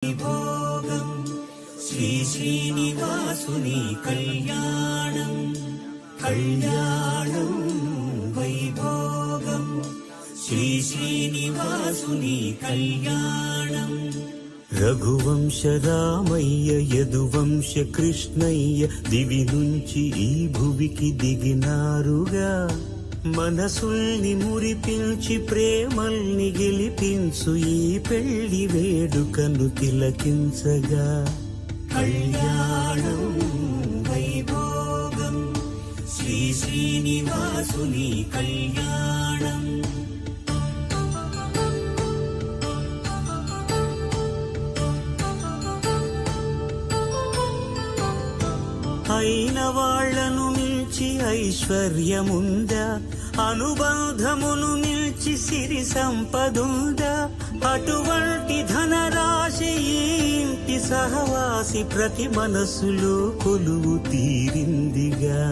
భోగం శ్రీ శ్రీనివాసుని కళ్యాణం కళ్యాణం వైభోగం శ్రీ శ్రీనివాసుని కళ్యాణం. రఘువంశ రామయ్య యదువంశ కృష్ణయ్య దివి నుంచి ఈ భువికి దిగినారుగా. మనసుల్ని మురిపించి ప్రేమల్ని గెలిపించు ఈ పెళ్లి వేడుకను తిలకించగా. కళ్యాణం వైభోగం శ్రీ శ్రీనివాసుని కళ్యాణం. అయిన వాళ్లను మిల్చి ఐశ్వర్యముందా, అనుబంధమును మిల్చి సిరి సంపదుందా. అటువంటి ధనరాశి ఇంటి సహవాసి ప్రతి మనసులో కొలువు తీరిందిగా.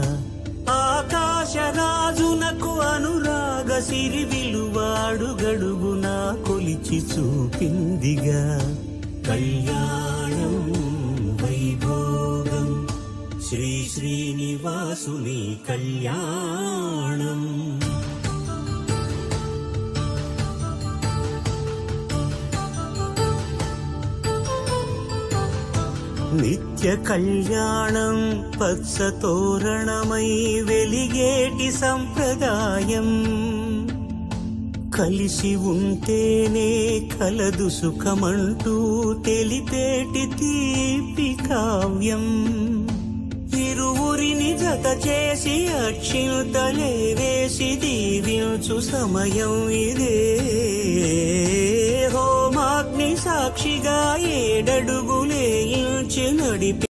ఆకాశరాజునకు అనురాగ సిరి విలువాడుగడుగునా కొలిచి చూపిందిగా. కళ్యాణం వైభోగం శ్రీ శ్రీనివాసుని కళ్యాణం. నిత్య కళ్యాణం పచ్చ తోరణమై వెలిగేటి సంప్రదాయం. కలిసి ఉంటేనే కలదు సుఖమంటూ తెలిపేటి తీపి కావ్యం. ఇరువురిని జత చేసి అక్షింతలే వేసి దీవించు సమయం ఇదే. హోమాగ్ని సాక్షిగా 7 అడుగులే ఇంచి నడిపి